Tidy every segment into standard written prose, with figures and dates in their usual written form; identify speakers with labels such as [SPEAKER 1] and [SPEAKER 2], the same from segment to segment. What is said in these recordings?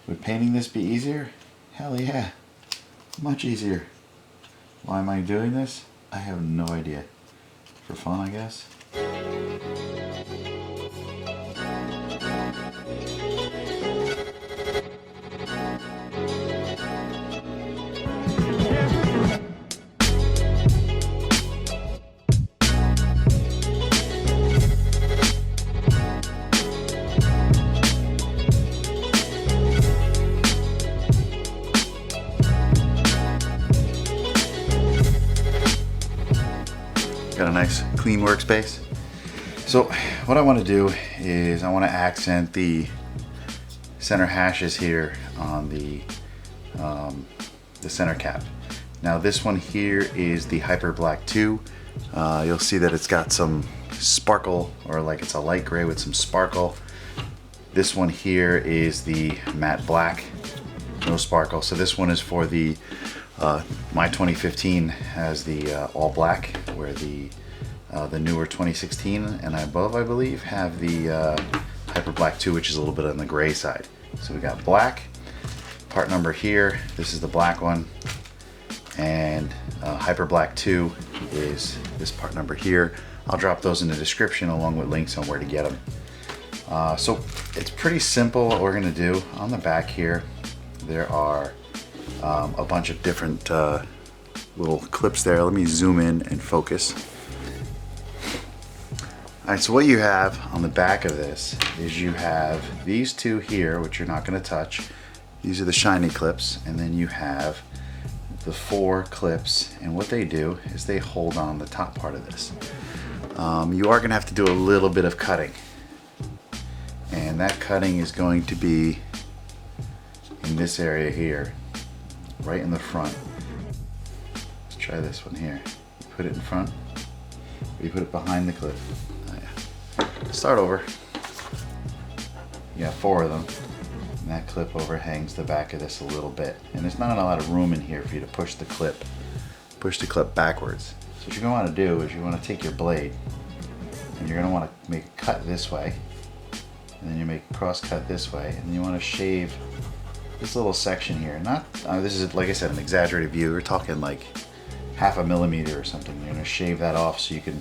[SPEAKER 1] Would painting this be easier? Hell yeah. Much easier. Why am I doing this? I have no idea. For fun, I guess. Got a nice clean workspace. So what I want to do is I want to accent the center hashes here on the center cap. Now this one here is the Hyperblack 2. You'll see that it's got some sparkle, or like it's a light gray with some sparkle. This one here is the matte black, no sparkle. So this one is for the my 2015 has the all black, where the newer 2016 and above, I believe, have the Hyperblack 2, which is a little bit on the gray side. So we got black, part number here, this is the black one, and Hyperblack 2 is this part number here. I'll drop those in the description along with links on where to get them. So it's pretty simple what we're gonna do. On the back here, there are a bunch of different little clips there. Let me zoom in and focus. Alright, so what you have on the back of this is you have these two here, which you're not going to touch. These are the shiny clips, and then you have the 4 clips, and what they do is they hold on the top part of this. You are going to have to do a little bit of cutting, and that cutting is going to be in this area here, right in the front. Let's try this one here. You put it in front, or you put it behind the clip. Oh, yeah. Start over. You got 4 of them, and that clip overhangs the back of this a little bit, and there's not a lot of room in here for you to push the clip backwards. So what you're going to want to do is you want to take your blade, and you're going to want to make a cut this way, and then you make a cross cut this way, and then you want to shave this little section here. Not this is, like I said, an exaggerated view. We're talking like 1/2 millimeter or something. You're going to shave that off so you can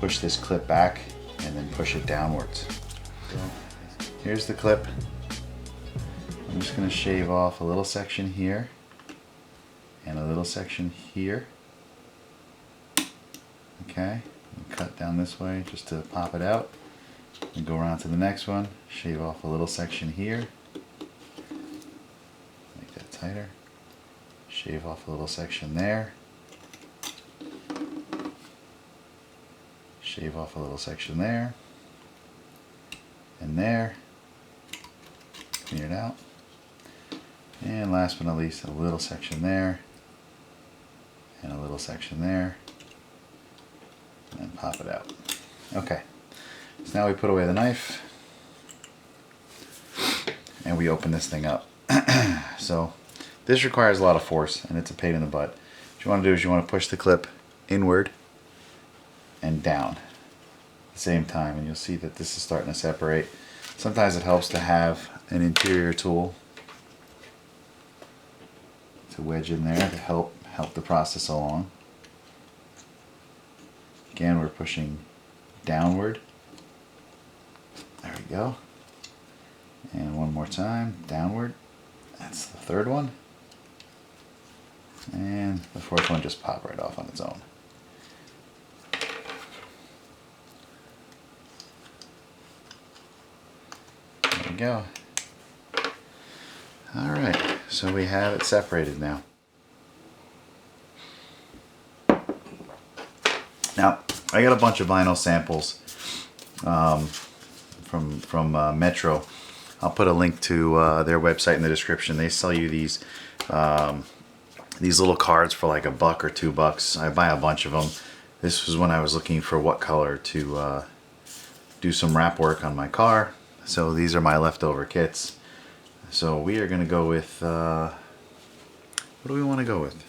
[SPEAKER 1] push this clip back and then push it downwards. So here's the clip. I'm just going to shave off a little section here and a little section here. Okay, cut down this way just to pop it out, and go around to the next one. Shave off a little section here. Make that tighter. Shave off a little section there. Shave off a little section there. And there. Clean it out. And last but not least, a little section there. And a little section there. And pop it out. Okay. So now we put away the knife. And we open this thing up. So this requires a lot of force, and it's a pain in the butt. What you want to do is you want to push the clip inward and down at the same time, and you'll see that this is starting to separate. Sometimes it helps to have an interior tool to wedge in there to help the process along. Again, we're pushing downward. There we go. And one more time, downward. That's the third one. And the fourth one just popped right off on its own. There we go. Alright, so we have it separated now. Now, I got a bunch of vinyl samples from Metro. I'll put a link to their website in the description. They sell you these little cards for like $1 or $2. I buy a bunch of them. This was when I was looking for what color to do some wrap work on my car. So these are my leftover kits. So we are going to go with, what do we want to go with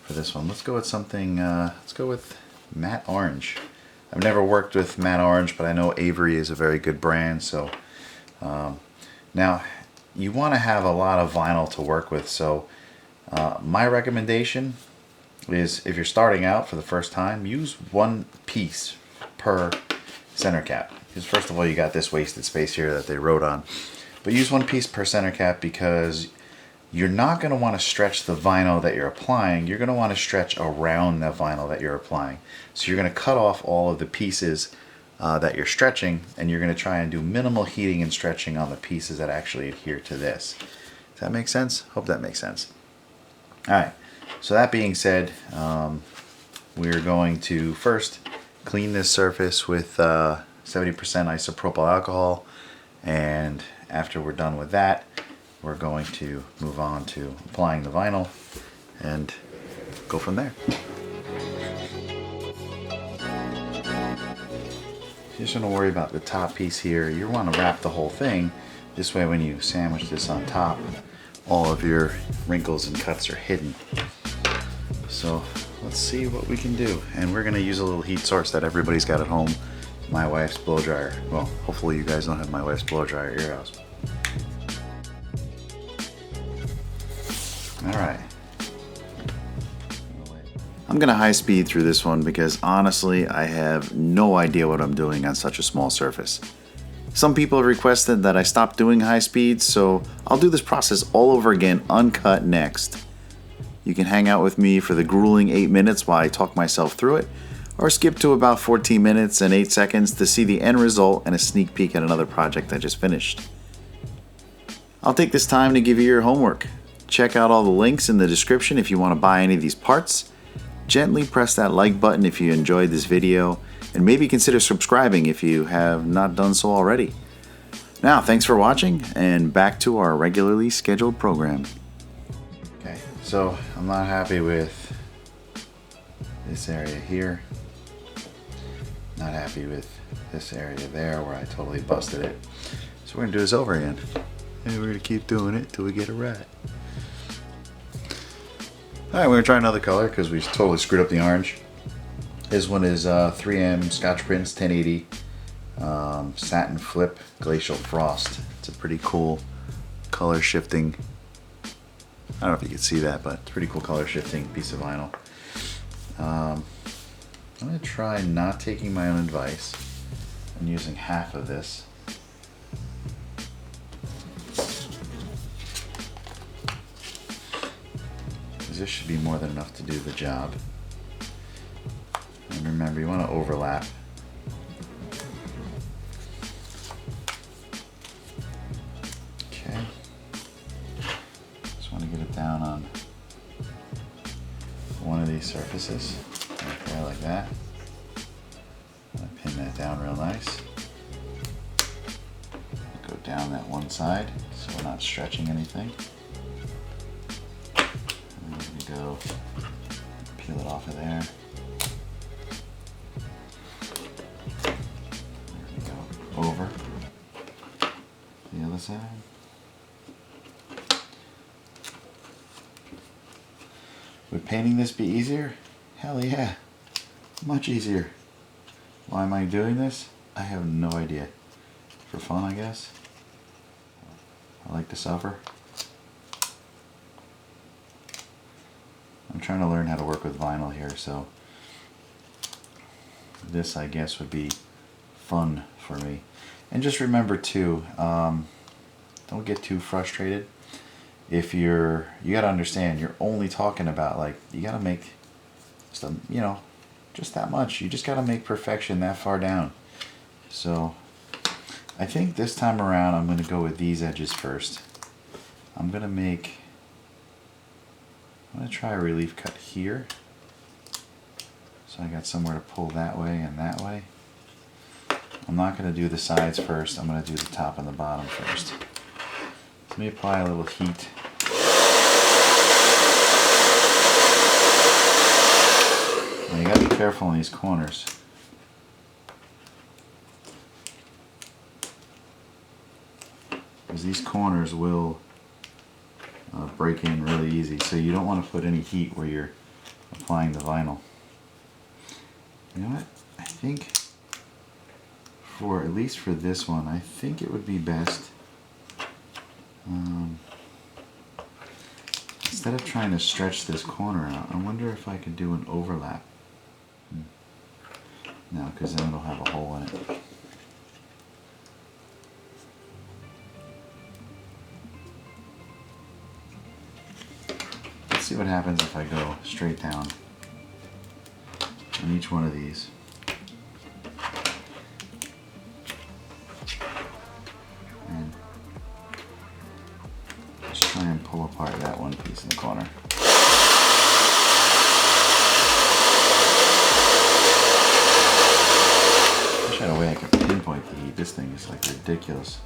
[SPEAKER 1] for this one? Let's go with something, let's go with matte orange. I've never worked with matte orange, but I know Avery is a very good brand. So now you want to have a lot of vinyl to work with. So my recommendation is, if you're starting out for the first time, use one piece per center cap. Because first of all, you got this wasted space here that they wrote on. But use one piece per center cap, because you're not going to want to stretch the vinyl that you're applying. You're going to want to stretch around the vinyl that you're applying. So you're going to cut off all of the pieces that you're stretching, and you're going to try and do minimal heating and stretching on the pieces that actually adhere to this. Does that make sense? Hope that makes sense. Alright, so that being said, we're going to first clean this surface with 70% isopropyl alcohol, and after we're done with that, we're going to move on to applying the vinyl and go from there. You just want to worry about the top piece here. You want to wrap the whole thing. This way, when you sandwich this on top, all of your wrinkles and cuts are hidden. So let's see what we can do. And we're going to use a little heat source that everybody's got at home. My wife's blow dryer. Well, hopefully you guys don't have my wife's blow dryer at your house. Alright. I'm going to high speed through this one because honestly I have no idea what I'm doing on such a small surface. Some people have requested that I stop doing high speed, so I'll do this process all over again uncut next. You can hang out with me for the grueling 8 minutes while I talk myself through it, or skip to about 14 minutes and 8 seconds to see the end result and a sneak peek at another project I just finished. I'll take this time to give you your homework. Check out all the links in the description if you want to buy any of these parts. Gently press that like button if you enjoyed this video, and maybe consider subscribing if you have not done so already. Now, thanks for watching, and back to our regularly scheduled program. Okay, so I'm not happy with this area here. Not happy with this area there where I totally busted it. So we're gonna do this over again. And we're gonna keep doing it till we get it right. Alright, we're gonna try another color because we totally screwed up the orange. This one is 3M Scotch Prints 1080 Satin Flip Glacial Frost. It's a pretty cool color shifting. I don't know if you can see that, but it's a pretty cool color shifting piece of vinyl. I'm gonna try not taking my own advice and using half of this. This should be more than enough to do the job. And remember, you want to overlap. Okay. Just want to get it down on one of these surfaces. Right there, like that. I'm gonna pin that down real nice. Go down that one side so we're not stretching anything. Go peel it off of there. There we go. Over the other side. Would painting this be easier? Hell yeah. Much easier. Why am I doing this? I have no idea. For fun, I guess. I like to suffer. I'm trying to learn how to work with vinyl here, so this, I guess, would be fun for me. And just remember too, don't get too frustrated. If you gotta understand, you're only talking about, like, you gotta make some, you know, just that much. You just gotta make perfection that far down. So I think this time around I'm gonna go with these edges first. I'm gonna try a relief cut here. So I got somewhere to pull that way and that way. I'm not going to do the sides first. I'm going to do the top and the bottom first. Let me apply a little heat. Now you got to be careful on these corners. Because these corners will break in really easy, so you don't want to put any heat where you're applying the vinyl. You know what? I think at least for this one, I think it would be best. Instead of trying to stretch this corner out, I wonder if I could do an overlap. No, because then it'll have a hole in it. Let's see what happens if I go straight down on each one of these. And just try and pull apart that one piece in the corner. I wish I had a way I could pinpoint the heat. This thing is like ridiculous.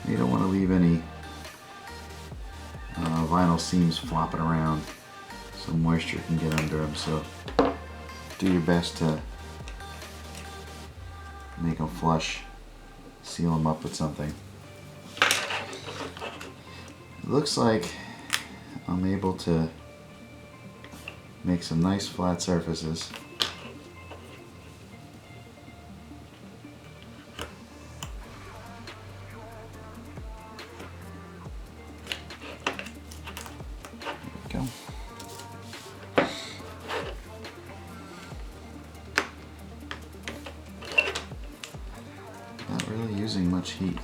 [SPEAKER 1] You don't want to leave any vinyl seams flopping around so moisture can get under them, so do your best to make them flush, seal them up with something. It looks like I'm able to make some nice flat surfaces. Not really using much heat.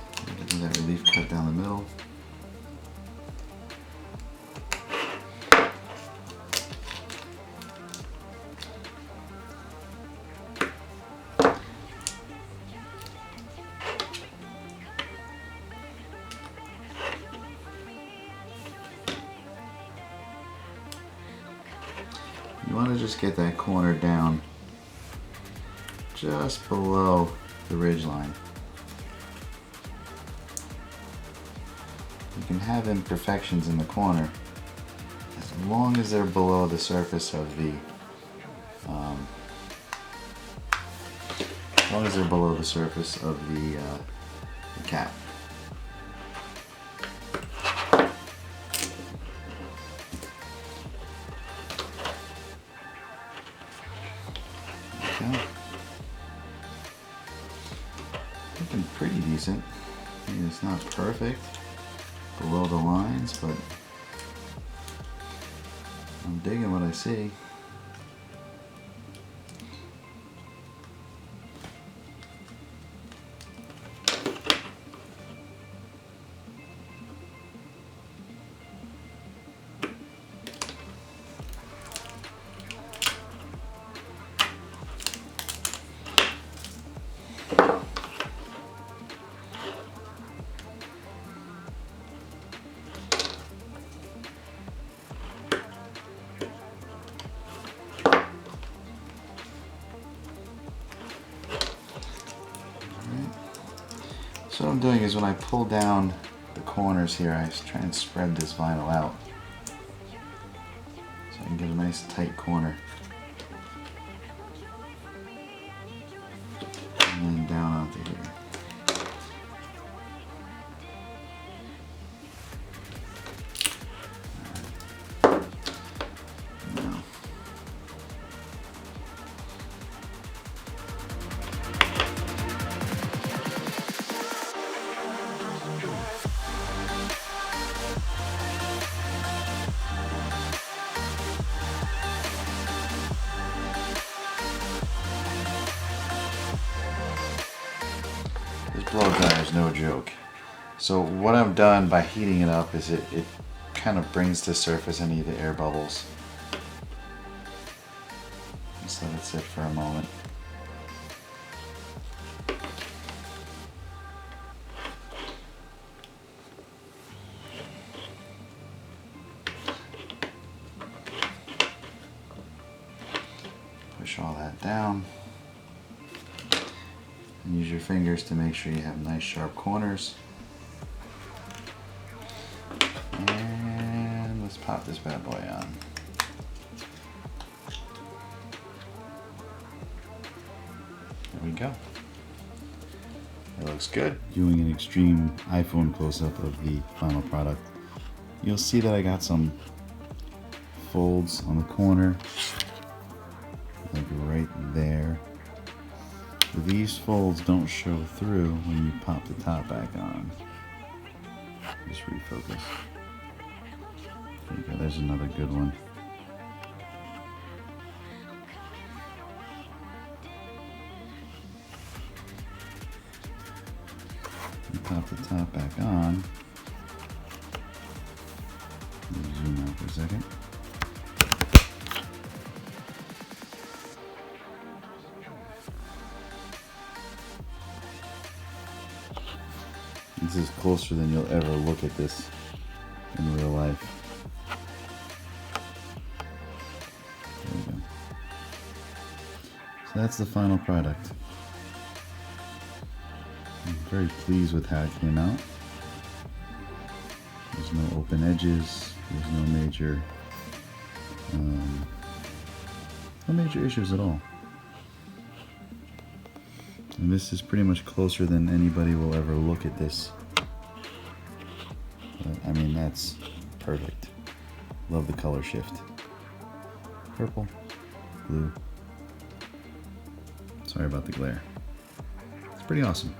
[SPEAKER 1] Do that relief cut down the middle. You want to just get that corner down just below the ridge line. You can have imperfections in the corner as long as they're below the surface of the cap. Okay. Looking pretty decent. I mean, it's not perfect below the lines, but I'm digging what I see. So what I'm doing is when I pull down the corners here, I try and spread this vinyl out so I can get a nice tight corner. And then down onto here. This blow dryer is no joke. So what I've done by heating it up is it kind of brings to surface any of the air bubbles. Just let it sit for a moment. Push all that down. And use your fingers to make sure you have nice sharp corners. And let's pop this bad boy on. There we go. It looks good. Doing an extreme iPhone close-up of the final product. You'll see that I got some folds on the corner, like right there. These folds don't show through when you pop the top back on. Just refocus. There you go, there's another good one. You pop the top back on. Zoom out for a second. This is closer than you'll ever look at this in real life. There we go. So that's the final product. I'm very pleased with how it came out. There's no open edges. There's no major issues at all. And this is pretty much closer than anybody will ever look at this. But, I mean, that's perfect. Love the color shift. Purple, blue. Sorry about the glare. It's pretty awesome.